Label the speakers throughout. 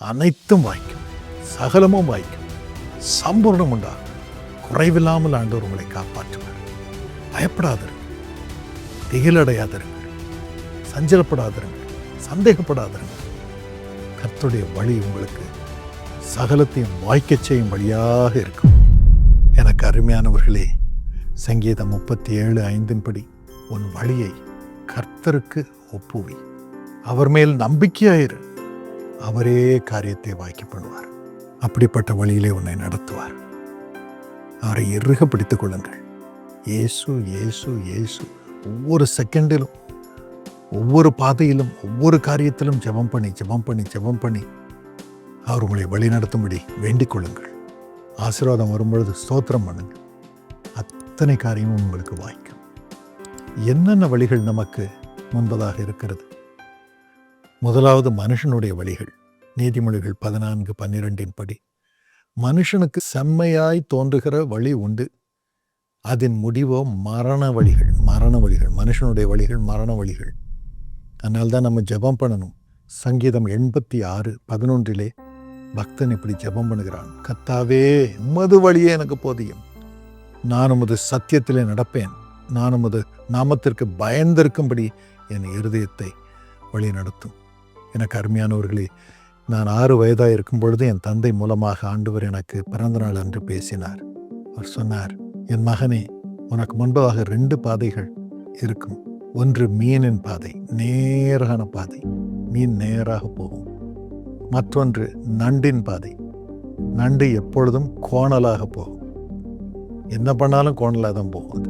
Speaker 1: அனைத்தும் வாய்க்கும், சகலமும் வாய்க்கும், சம்பூர்ணம் உண்டாகும். குறைவில்லாமல் ஆண்டவர் உங்களை காப்பாற்றுவார். பயப்படாதிருங்கள், திகிலடையாதிருங்கள், சஞ்சலப்படாதிருங்கள், சந்தேகப்படாதிருங்கள். கர்த்தருடைய வழி உங்களுக்கு சகலத்தையும் வாய்க்கச் செய்யும் வழியாக இருக்கும். எனக்கு அருமையானவர்களே, சங்கீதம் 37:5 உன் வழியை கர்த்தருக்கு ஒப்புவி, அவர் மேல் நம்பிக்கையாயிரு, அவரே காரியத்தை வாய்க்க பண்ணுவார். அப்படிப்பட்ட வழியிலே உன்னை நடத்துவார். அவரை இறுக பிடித்துக் கொள்ளுங்கள். இயேசு இயேசு இயேசு. ஒவ்வொரு செகண்டிலும், ஒவ்வொரு பாதையிலும், ஒவ்வொரு காரியத்திலும் ஜெபம் பண்ணி அவர் உங்களை வழி நடத்தும்படி வேண்டிக் கொள்ளுங்கள். ஆசீர்வாதம் வரும்பொழுது ஸ்தோத்திரம் பண்ணுங்கள். அத்தனை காரியமும் உங்களுக்கு வாய்க்கும். என்னென்ன வழிகள் நமக்கு முன்பதாக இருக்கிறது? முதலாவது மனுஷனுடைய வழிகள். நீதிமொழிகள் 14:12 படி, மனுஷனுக்கு செம்மையாய் தோன்றுகிற வழி உண்டு, அதன் முடிவோ மரண வழிகள். மனுஷனுடைய வழிகள் மரண வழிகள். அதனால்தான் நம்ம ஜெபம் பண்ணணும். சங்கீதம் 86:11 பக்தன் இப்படி ஜெபம் பண்ணுகிறான், கர்த்தாவே உமது வழியே எனக்கு போதியும், நான் உமது சத்தியத்திலே நடப்பேன், நான் உமது நாமத்திற்கு பயந்திருக்கும்படி என் இருதயத்தை வழி நடத்தும். எனக்கு அருமையானவர்களே, நான் 6 வயதாக இருக்கும் பொழுது என் தந்தை மூலமாக ஆண்டவர் எனக்கு பிறந்த நாள் அன்று பேசினார். அவர் சொன்னார், என் மகனே, உனக்கு முன்பதாக 2 பாதைகள் இருக்கும். ஒன்று மீனின் பாதை, நேரான பாதை, மீன் நேராக போகும். மற்றொன்று நண்டின் பாதை, நண்டு எப்பொழுதும் கோணலாக போகும். என்ன பண்ணாலும் கோணலாக தான் போகும்.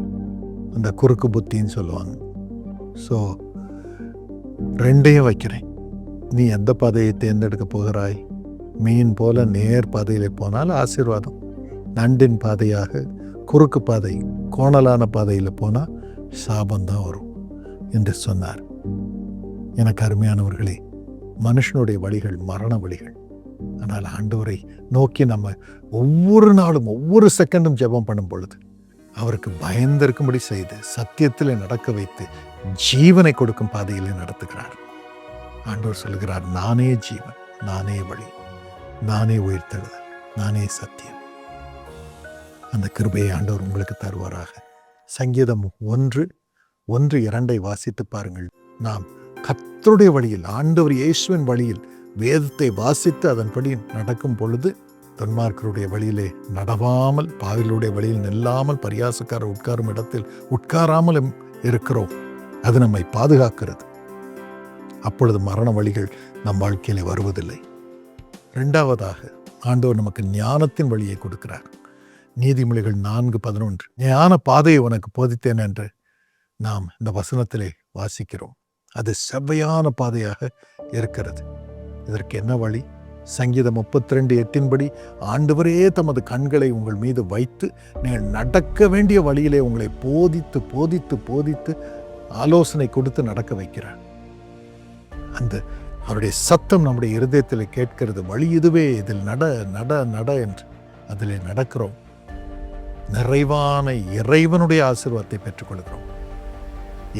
Speaker 1: அந்த குறுக்கு புத்தின்னு சொல்லுவாங்க. ஸோ 2ஐயும் வைக்கிறேன். நீ எந்த பாதையை தேர்ந்தெடுக்க போகிறாய்? மீன் போல நேர் பாதையிலே போனால் ஆசீர்வாதம். நண்டின் பாதையாக குறுக்கு பாதை, கோணலான பாதையில் போனால் சாபந்தான் வரும் என்று சொன்னார். எனக்கு அருமையானவர்களே, மனுஷனுடைய வழிகள் மரண வழிகள். ஆனால் ஆண்டவரை நோக்கி நம்ம ஒவ்வொரு நாளும் ஒவ்வொரு செகண்டும் ஜெபம் பண்ணும் பொழுது அவருக்கு பயந்திருக்கும்படி செய்து சத்தியத்தில் நடக்க வைத்து ஜீவனை கொடுக்கும் பாதையிலே நடத்துகிறார். ஆண்டவர் சொல்லுகிறார், நானே ஜீவன், நானே வழி, நானே உயிர்த்தெழுதல், நானே சத்தியம். அந்த கிருபையை ஆண்டவர் உங்களுக்கு தருவாராக. சங்கீதம் 1:2 வாசித்து பாருங்கள். நாம் கர்த்தருடைய வழியில், ஆண்டவர் இயேசுவின் வழியில் வேதத்தை வாசித்து அதன்படி நடக்கும் பொழுது துன்மார்க்கருடைய வழியிலே நடவாமல், பாவிகளுடைய வழியில் நில்லாமல், பரியாசக்காரர் உட்காரும் இடத்தில் உட்காராமல் இருக்கிறோம். அது நம்மை பாதுகாக்கிறது. அப்பொழுது மரண வழிகள் நம் வாழ்க்கையிலே வருவதில்லை. 2வதாக ஆண்டவர் நமக்கு ஞானத்தின் வழியை கொடுக்கிறார். நீதிமொழிகள் 4:11 ஞான பாதையை உனக்கு போதித்தேன் என்று நாம் இந்த வசனத்திலே வாசிக்கிறோம். அது செவ்வையான பாதையாக இருக்கிறது. இதற்கு என்ன வழி? சங்கீதம் 32:8 ஆண்டவரே தமது கண்களை உங்கள் மீது வைத்து நீங்கள் நடக்க வேண்டிய வழியிலே உங்களை போதித்து போதித்து போதித்து ஆலோசனை கொடுத்து நடக்க வைக்கிறார். அந்த அவருடைய சத்தம் நம்முடைய இருதயத்தில் கேட்கிறது. வழி இதுவே, இதில் நட நட நட என்று அதில் நடக்கிறோம். நிறைவான இறைவனுடைய ஆசீர்வாதத்தை பெற்றுக்கொள்கிறோம்.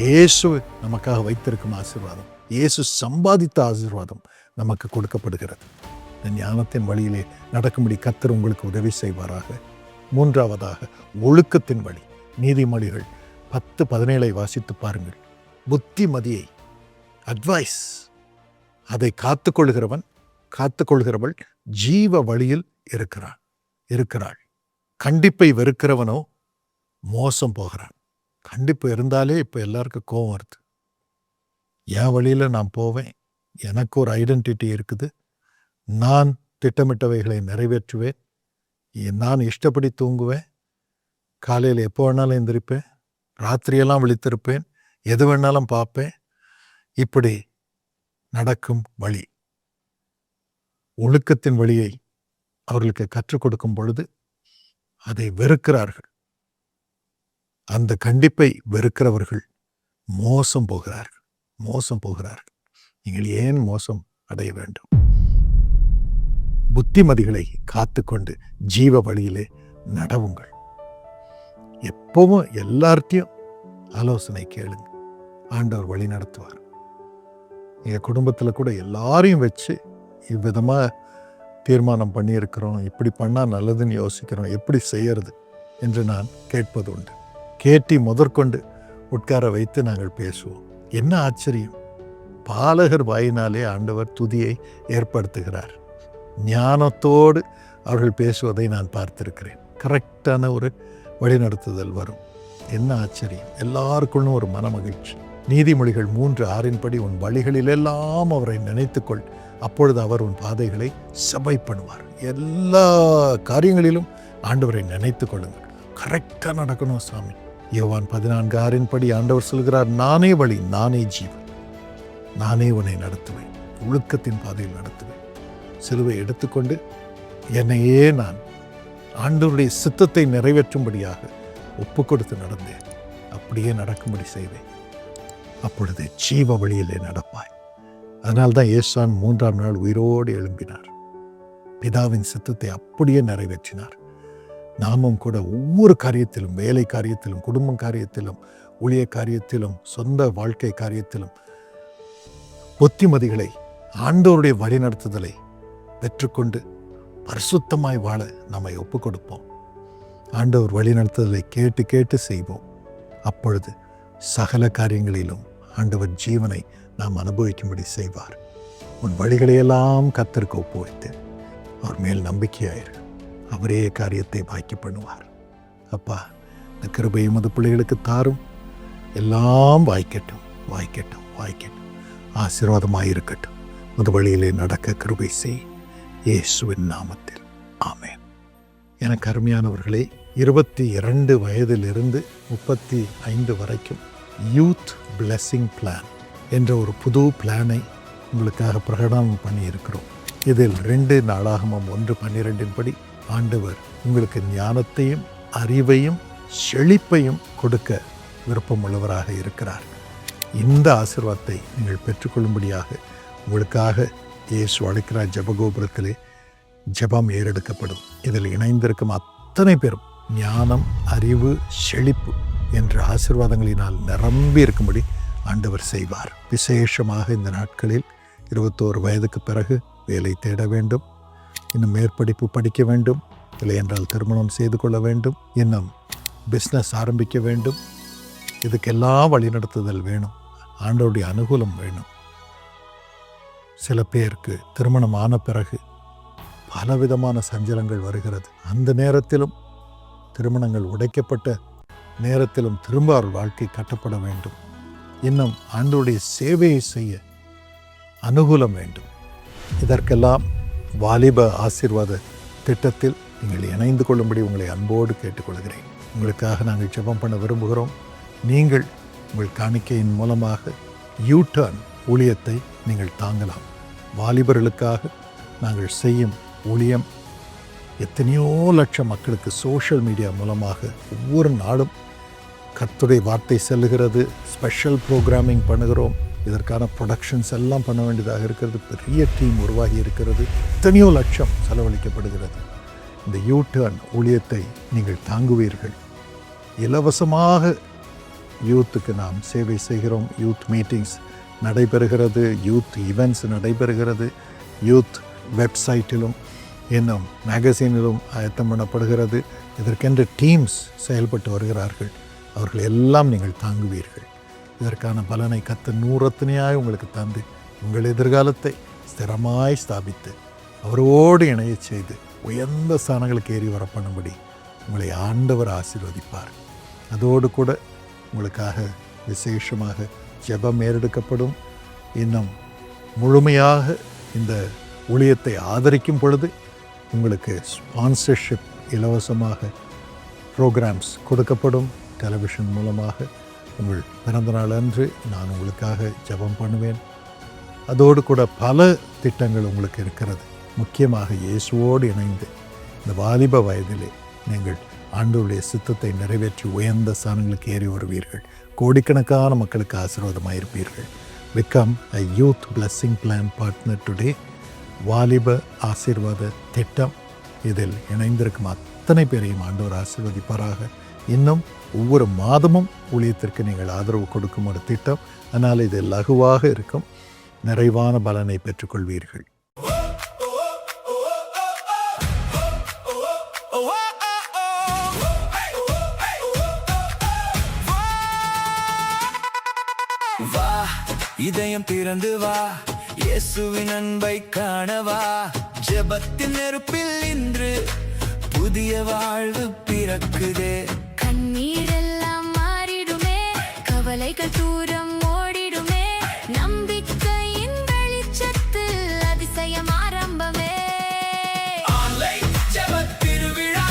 Speaker 1: இயேசு நமக்காக வைத்திருக்கும் ஆசீர்வாதம், இயேசு சம்பாதித்த ஆசீர்வாதம் நமக்கு கொடுக்கப்படுகிறது. இந்த ஞானத்தின் வழியிலே நடக்கும்படி கர்த்தர் உங்களுக்கு உதவி செய்வாராக. 3வதாக ஒழுக்கத்தின் வழி. நீதிமொழிகள் 10:17 வாசித்து பாருங்கள். புத்திமதியை, அட்வைஸ், அதை காத்துக்கொள்கிறவள் ஜீவ வழியில் இருக்கிறாள். கண்டிப்பை வெறுக்கிறவனோ மோசம் போகிறான். கண்டிப்பு இருந்தாலே இப்போ எல்லாருக்கும் கோபம் வருது. என் வழியில் நான் போவேன், எனக்கு ஒரு ஐடென்டிட்டி இருக்குது, நான் திட்டமிட்டவைகளை நிறைவேற்றுவேன், நான் இஷ்டப்படி தூங்குவேன், காலையில் எப்போ வேணாலும் எந்திரிப்பேன், ராத்திரியெல்லாம் விழித்திருப்பேன், எது வேணாலும் பார்ப்பேன். இப்படி நடக்கும் வழி. ஒழுக்கத்தின் வழியை அவர்களுக்கு கற்றுக் கொடுக்கும் பொழுது அதை வெறுக்கிறார்கள். அந்த கண்டிப்பை வெறுக்கிறவர்கள் மோசம் போகிறார்கள். நீங்கள் ஏன் மோசம் அடைய வேண்டும்? புத்திமதிகளை காத்துக்கொண்டு ஜீவ வழியிலே நடவுங்கள். எப்பவும் எல்லார்ட்டையும் ஆலோசனை கேளுங்க. ஆண்டவர் வழி நடத்துவார். எங்கள் குடும்பத்தில் கூட எல்லாரையும் வச்சு இவ்விதமாக தீர்மானம் பண்ணியிருக்கிறோம், இப்படி பண்ணால் நல்லதுன்னு யோசிக்கிறோம், எப்படி செய்யறது என்று நான் கேட்பது உண்டு. கேட்டி முதற்கொண்டு உட்கார வைத்து நாங்கள் பேசுவோம். என்ன ஆச்சரியம், பாலகர் வாயினாலே ஆண்டவர் துதியை ஏற்படுத்துகிறார். ஞானத்தோடு அவர்கள் பேசுவதை நான் பார்த்திருக்கிறேன். கரெக்டான ஒரு வழிநடத்துதல் வரும். என்ன ஆச்சரியம், எல்லாருக்குள்ளும் ஒரு மனமகிழ்ச்சி. நீதிமொழிகள் 3:6 உன் வழிகளிலெல்லாம் அவரை நினைத்துக்கொள், அப்பொழுது அவர் உன் பாதைகளை செவை பண்ணுவார். எல்லா காரியங்களிலும் ஆண்டவரை நினைத்து கொள்ளுங்கள். கரெக்டாக நடக்கணும் சாமி. யோவான் 14:6 ஆண்டவர் சொல்கிறார், நானே வழி, நானே ஜீவன், நானே உன்னை நடத்துவேன், ஒழுக்கத்தின் பாதையில் நடத்துவேன். சிலுவை எடுத்துக்கொண்டு என்னையே நான் ஆண்டவருடைய சித்தத்தை நிறைவேற்றும்படியாக ஒப்பு கொடுத்து நடந்தேன். அப்படியே நடக்கும்படி செய்வேன். அப்பொழுது ஜீவ வழியிலே நடப்பாய். அதனால்தான் இயேசுவான் 3ஆம் நாள் உயிரோடு எழும்பினார். பிதாவின் சித்தத்தை அப்படியே நிறைவேற்றினார். நாமும் கூட ஒவ்வொரு காரியத்திலும், வேலை காரியத்திலும், குடும்ப காரியத்திலும், ஊழிய காரியத்திலும், சொந்த வாழ்க்கை காரியத்திலும் புத்திமதிகளை, ஆண்டவருடைய வழிநடத்துதலை பெற்றுக்கொண்டு பரிசுத்தமாய் வாழ நம்மை ஒப்பு கொடுப்போம். ஆண்டவர் வழிநடத்துதலை கேட்டு கேட்டு செய்வோம். அப்பொழுது சகல காரியங்களிலும் ஆண்டவர் ஜீவனை நாம் அனுபவிக்கும்படி செய்வார். உன் வழிகளையெல்லாம் கர்த்தருக்கு ஒப்புவித்து அவர் மேல் நம்பிக்கையாயிரு. அவரே காரியத்தை வாய்க்க பண்ணுவார். அப்பா, இந்த கிருபையை உமது பிள்ளைகளுக்கு தாரும். எல்லாம் வாய்க்கட்டும், வாய்க்கட்டும், வாய்க்கட்டும். ஆசீர்வாதமாயிருக்கட்டும். உமது வழியிலே நடக்க கிருபை செய், இயேசுவின் நாமத்தில் ஆமென். எனக்கு அருமையானவர்களே, 22 வயதிலிருந்து 35 வரைக்கும் யூத் பிளெஸிங் பிளான் என்ற ஒரு புது பிளானை உங்களுக்காக பிரகடனம் பண்ணியிருக்கிறோம். இதில் 2 நாளாகமம் 1:12 ஆண்டவர் உங்களுக்கு ஞானத்தையும் அறிவையும் செழிப்பையும் கொடுக்க விருப்பமுள்ளவராக இருக்கிறார். இந்த ஆசீர்வாதத்தை நீங்கள் பெற்றுக்கொள்ளும்படியாக உங்களுக்காக இயேசு அழைக்கிறார். ஜெபகோபுரத்திலே ஜெபம் ஏறெடுக்கப்படும். இதில் இணைந்திருக்கும் அத்தனை பேரும் ஞானம், அறிவு, செழிப்பு என்ற ஆசீர்வாதங்களினால் நிரம்பி இருக்கும்படி ஆண்டவர் செய்வார். விசேஷமாக இந்த நாட்களில் 21 வயதுக்கு பிறகு வேலை தேட வேண்டும், இன்னும் மேற்படிப்பு படிக்க வேண்டும், இல்லை என்றால் திருமணம் செய்து கொள்ள வேண்டும், இன்னும் பிஸ்னஸ் ஆரம்பிக்க வேண்டும். இதுக்கெல்லாம் வழிநடத்துதல் வேணும், ஆண்டவருடைய அனுகூலம் வேணும். சில பேருக்கு திருமணம் ஆன பிறகு பலவிதமான சஞ்சலங்கள் வருகிறது. அந்த நேரத்திலும், திருமணங்கள் உடைக்கப்பட்ட நேரத்திலும் திரும்ப அவர் வாழ்க்கை கட்டப்பட வேண்டும். இன்னும் ஆண்டவருடைய சேவையை செய்ய அனுகூலம் வேண்டும். இதற்கெல்லாம் வாலிப ஆசீர்வாத திட்டத்தில் நீங்கள் இணைந்து கொள்ளும்படி உங்களை அன்போடு கேட்டுக்கொள்கிறேன். உங்களுக்காக நாங்கள் ஜெபம் பண்ண விரும்புகிறோம். நீங்கள் உங்கள் காணிக்கையின் மூலமாக யூடர்ன் ஊழியத்தை நீங்கள் தாங்கலாம். வாலிபர்களுக்காக நாங்கள் செய்யும் ஊழியம் எத்தனையோ லட்சம் மக்களுக்கு சோஷியல் மீடியா மூலமாக ஒவ்வொரு நாளும் கர்த்தருடைய வார்த்தை செல்லுகிறது. ஸ்பெஷல் ப்ரோக்ராமிங் பண்ணுகிறோம். இதற்கான ப்ரொடக்ஷன்ஸ் எல்லாம் பண்ண வேண்டியதாக இருக்கிறது. பெரிய டீம் உருவாகி இருக்கிறது. எத்தனையோ லட்சம் செலவழிக்கப்படுகிறது. இந்த யூடர்ன் ஊழியத்தை நீங்கள் தாங்குவீர்கள். இலவசமாக யூத்துக்கு நாம் சேவை செய்கிறோம். யூத் மீட்டிங்ஸ் நடைபெறுகிறது, யூத் ஈவெண்ட்ஸ் நடைபெறுகிறது, யூத் வெப்சைட்டிலும் இன்னும் மேகசினிலும் ஆயத்தம் பண்ணப்படுகிறது. இதற்கென்று டீம்ஸ் செயல்பட்டு வருகிறார்கள். அவர்கள் எல்லாம் நீங்கள் தாங்குவீர்கள். இதற்கான பலனை கர்த்தர் 100 உங்களுக்கு தந்து உங்கள் எதிர்காலத்தை ஸ்திரமாய் ஸ்தாபித்து அவரோடு இணைய செய்து உயர்ந்த ஸ்தானங்களுக்கு ஏறி வர பண்ணும்படி உங்களை ஆண்டவர் ஆசீர்வதிப்பார். அதோடு கூட உங்களுக்காக விசேஷமாக ஜெபம் ஏறெடுக்கப்படும். இன்னும் முழுமையாக இந்த ஊழியத்தை ஆதரிக்கும் பொழுது உங்களுக்கு ஸ்பான்சர்ஷிப் இலவசமாக ப்ரோக்ராம்ஸ் கொடுக்கப்படும். டெலிவிஷன் மூலமாக உங்கள் பிறந்தநாள் அன்று நான் உங்களுக்காக ஜெபம் பண்ணுவேன். அதோடு கூட பல திட்டங்கள் உங்களுக்கு இருக்கிறது. முக்கியமாக இயேசுவோடு இணைந்து இந்த வாலிப வயதிலே நீங்கள் ஆண்டவருடைய சித்தத்தை நிறைவேற்றி உயர்ந்த ஸ்தானங்களுக்கு ஏறி வருவீர்கள். கோடிக்கணக்கான மக்களுக்கு ஆசீர்வாதமாயிருப்பீர்கள். Become a youth blessing plan partner today. வாலிப ஆசீர்வாத திட்டம். இதில் இணைந்திருக்கும் அத்தனை பேரையும் ஆண்டவர் ஆசீர்வதிப்பாராக. இன்னும் ஒவ்வொரு மாதமும் ஊழியத்திற்கு நீங்கள் ஆதரவு கொடுக்கும் ஒரு திட்டம். அதனால் இது லகுவாக இருக்கும். நிறைவான பலனை பெற்றுக்கொள்வீர்கள்.
Speaker 2: இதயம் திறந்து வா, இயேசுவின் அன்பை காணவா. ஜெபத்தின் நெருப்பில் இன்று புதிய வாழ்வு பிறக்குதே.
Speaker 3: கண்ணீரெல்லாம் மாறிடுமே, கவலைகள் தூரம் ஓடிடுமே, நம்பிக்கையின் வெளிச்சத்தில் அதிசயம் ஆரம்பமே.
Speaker 2: ஆன்லைன் ஜெபத் திருவிழா,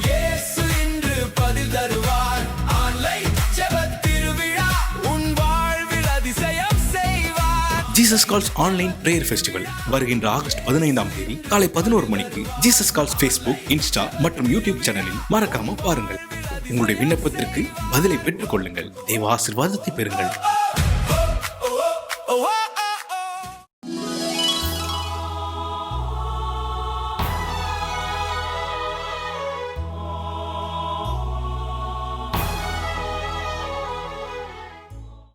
Speaker 2: இயேசு இன்று பதில் தருவார். ஆன்லைன் ஜெபத் திருவிழா, உன் வாழ்வில் அதிசயம் செய்வார்.
Speaker 4: Jesus calls online prayer festival வருகின்ற ஆகஸ்ட் 15ஆம் தேதி காலை 11 மணிக்கு ஜீசஸ் கால்ஸ் ஃபேஸ்புக், இன்ஸ்டா மற்றும் யூடியூப் சேனலில் மறக்காம பாருங்கள். உங்களுடைய விண்ணப்பத்திற்கு பதிலை பெற்றுக் கொள்ளுங்கள். தேவ ஆசீர்வாதத்தை பெறுங்கள்.